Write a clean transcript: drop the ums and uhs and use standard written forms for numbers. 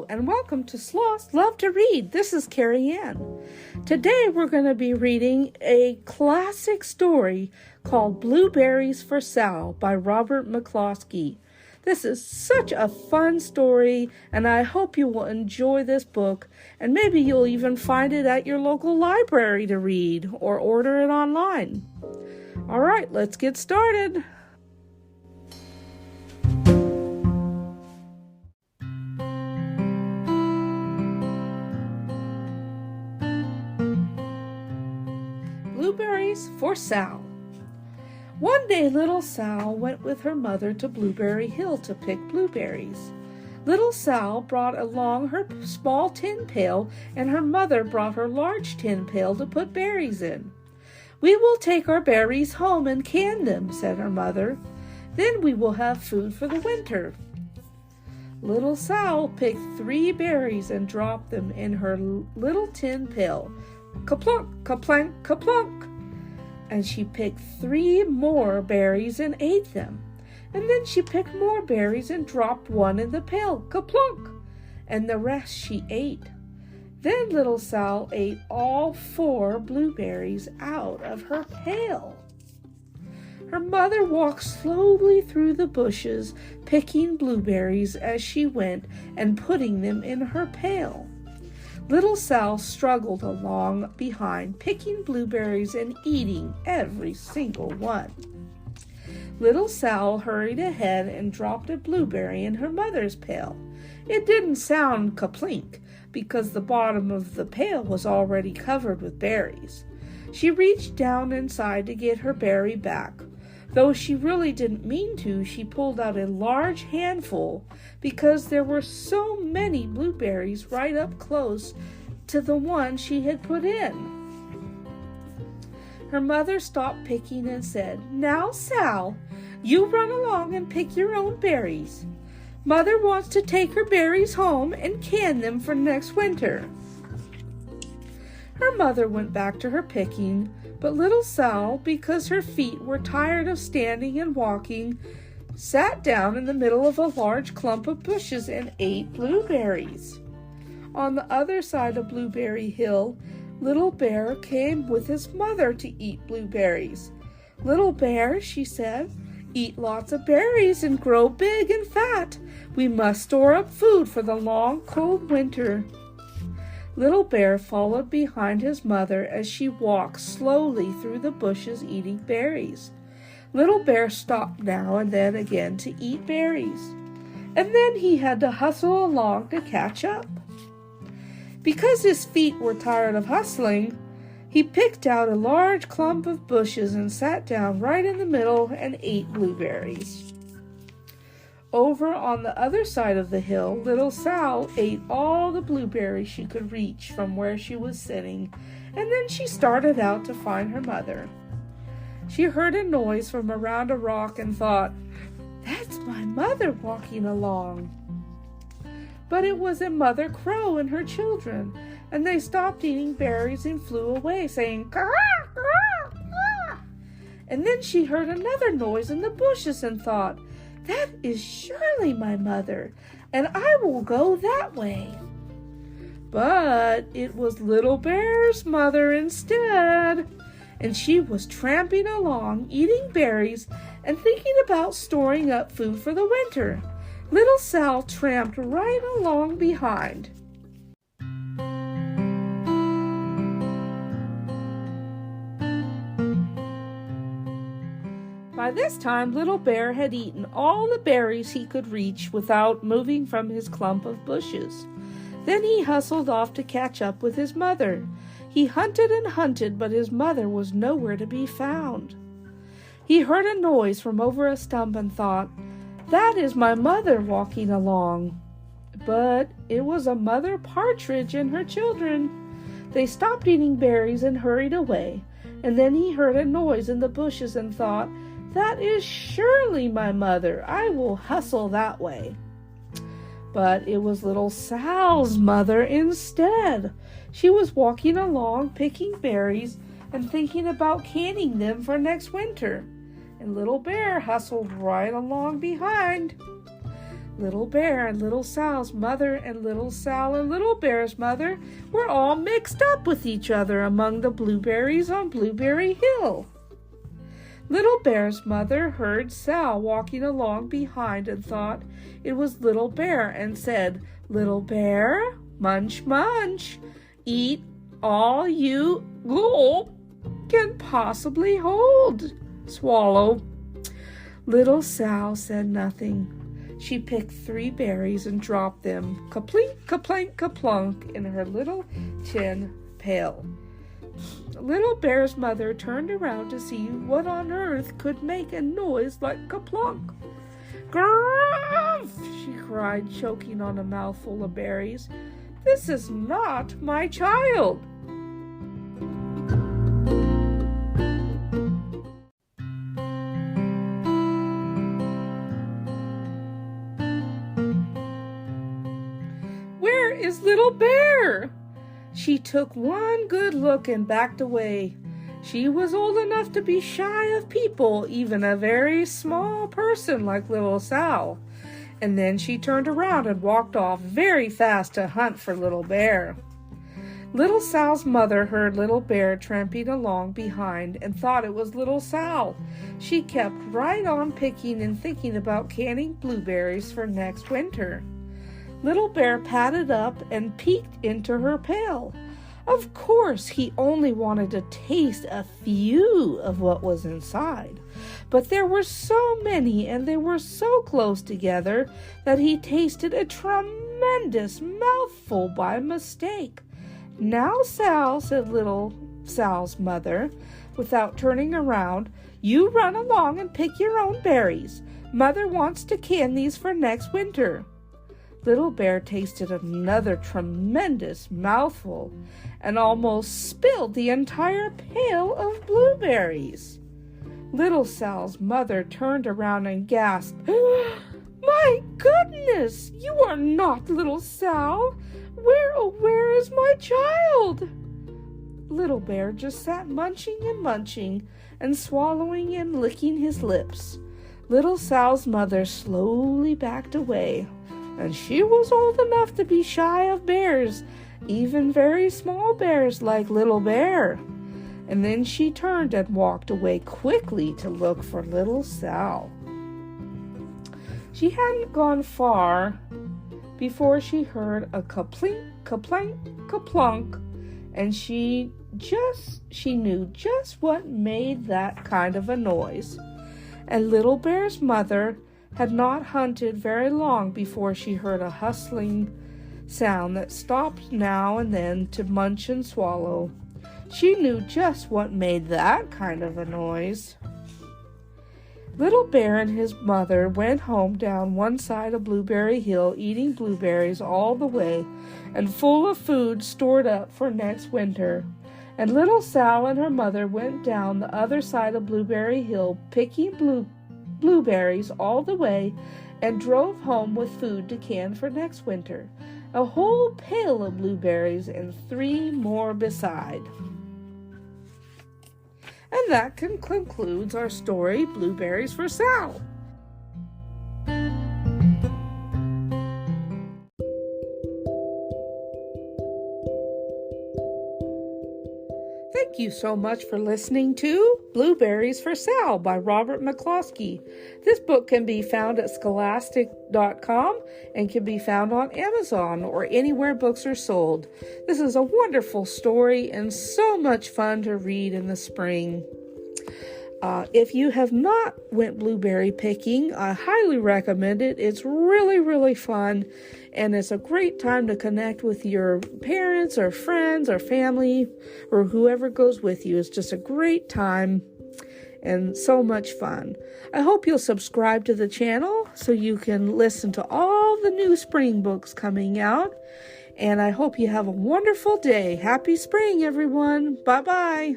and welcome to Sloths Love to Read. This is Carrie Ann. Today we're going to be reading a classic story called Blueberries for Sal by Robert McCloskey. This is such a fun story, and I hope you will enjoy this book, and maybe you'll even find it at your local library to read or order it online. All right, let's get started. Blueberries for Sal. One day little Sal went with her mother to Blueberry Hill to pick blueberries. Little Sal brought along her small tin pail, and her mother brought her large tin pail to put berries in. "We will take our berries home and can them," said her mother. "Then we will have food for the winter." Little Sal picked 3 berries and dropped them in her little tin pail. Ka-plunk, ka-plank, ka-plunk. And she picked 3 more berries and ate them. And then she picked more berries and dropped 1 in the pail. Ka-plunk. And the rest she ate. Then little Sal ate all 4 blueberries out of her pail. Her mother walked slowly through the bushes, picking blueberries as she went and putting them in her pail. Little Sal struggled along behind, picking blueberries and eating every single one. Little Sal hurried ahead and dropped a blueberry in her mother's pail. It didn't sound ka-plink because the bottom of the pail was already covered with berries. She reached down inside to get her berry back. Though she really didn't mean to, she pulled out a large handful because there were so many blueberries right up close to the one she had put in. Her mother stopped picking and said, "Now, Sal, you run along and pick your own berries. Mother wants to take her berries home and can them for next winter." Her mother went back to her picking, but little Sal, because her feet were tired of standing and walking, sat down in the middle of a large clump of bushes and ate blueberries. On the other side of Blueberry Hill, Little Bear came with his mother to eat blueberries. "Little Bear," she said, "eat lots of berries and grow big and fat. We must store up food for the long, cold winter." Little Bear followed behind his mother as she walked slowly through the bushes eating berries. Little Bear stopped now and then again to eat berries, and then he had to hustle along to catch up. Because his feet were tired of hustling, he picked out a large clump of bushes and sat down right in the middle and ate blueberries. Over on the other side of the hill, little Sal ate all the blueberries she could reach from where she was sitting, and then she started out to find her mother. She heard a noise from around a rock and thought, "That's my mother walking along." But it was a mother crow and her children, and they stopped eating berries and flew away, saying, "Caw, caw, caw." And then she heard another noise in the bushes and thought, "That is surely my mother, and I will go that way." But it was Little Bear's mother instead, and she was tramping along, eating berries and thinking about storing up food for the winter. Little Sal tramped right along behind. By this time, Little Bear had eaten all the berries he could reach without moving from his clump of bushes. Then he hustled off to catch up with his mother. He hunted and hunted, but his mother was nowhere to be found. He heard a noise from over a stump and thought, "That is my mother walking along." But it was a mother partridge and her children. They stopped eating berries and hurried away, and then he heard a noise in the bushes and thought, "That is surely my mother. I will hustle that way." But it was little Sal's mother instead. She was walking along, picking berries and thinking about canning them for next winter. And Little Bear hustled right along behind. Little Bear and Little Sal's mother and Little Sal and Little Bear's mother were all mixed up with each other among the blueberries on Blueberry Hill. Little Bear's mother heard Sal walking along behind and thought it was Little Bear and said, "Little Bear, munch, munch, eat all you can possibly hold. Swallow." Little Sal said nothing. She picked 3 berries and dropped them, kaplink, kaplank, kaplunk, in her little tin pail. Little Bear's mother turned around to see what on earth could make a noise like kaplunk. "Gruff!" she cried, choking on a mouthful of berries. "This is not my child." "Where is Little Bear?" She took one good look and backed away. She was old enough to be shy of people, even a very small person like Little Sal. And then she turned around and walked off very fast to hunt for Little Bear. Little Sal's mother heard Little Bear tramping along behind and thought it was Little Sal. She kept right on picking and thinking about canning blueberries for next winter. Little Bear padded up and peeked into her pail. Of course, he only wanted to taste a few of what was inside, but there were so many and they were so close together that he tasted a tremendous mouthful by mistake. "Now, Sal," said Little Sal's mother, without turning around, "you run along and pick your own berries. Mother wants to can these for next winter." Little Bear tasted another tremendous mouthful and almost spilled the entire pail of blueberries. Little Sal's mother turned around and gasped, "My goodness, you are not Little Sal. Where is my child?" Little Bear just sat munching and swallowing and licking his lips. Little Sal's mother slowly backed away, and she was old enough to be shy of bears, even very small bears like Little Bear. And then she turned and walked away quickly to look for Little Sal. She hadn't gone far before she heard a kaplink, kaplank, kaplunk, and she knew just what made that kind of a noise. And Little Bear's mother had not hunted very long before she heard a hustling sound that stopped now and then to munch and swallow. She knew just what made that kind of a noise. Little Bear and his mother went home down one side of Blueberry Hill, eating blueberries all the way and full of food stored up for next winter. And Little Sal and her mother went down the other side of Blueberry Hill, picking blueberries all the way, and drove home with food to can for next winter. A whole pail of blueberries and 3 more beside. And that concludes our story, Blueberries for Sal. Thank you so much for listening to Blueberries for Sal by Robert McCloskey. This book can be found at scholastic.com and can be found on Amazon or anywhere books are sold. This is a wonderful story and so much fun to read in the spring. If you have not went blueberry picking, I highly recommend it. It's really, really fun, and it's a great time to connect with your parents or friends or family or whoever goes with you. It's just a great time and so much fun. I hope you'll subscribe to the channel so you can listen to all the new spring books coming out, and I hope you have a wonderful day. Happy spring, everyone. Bye-bye.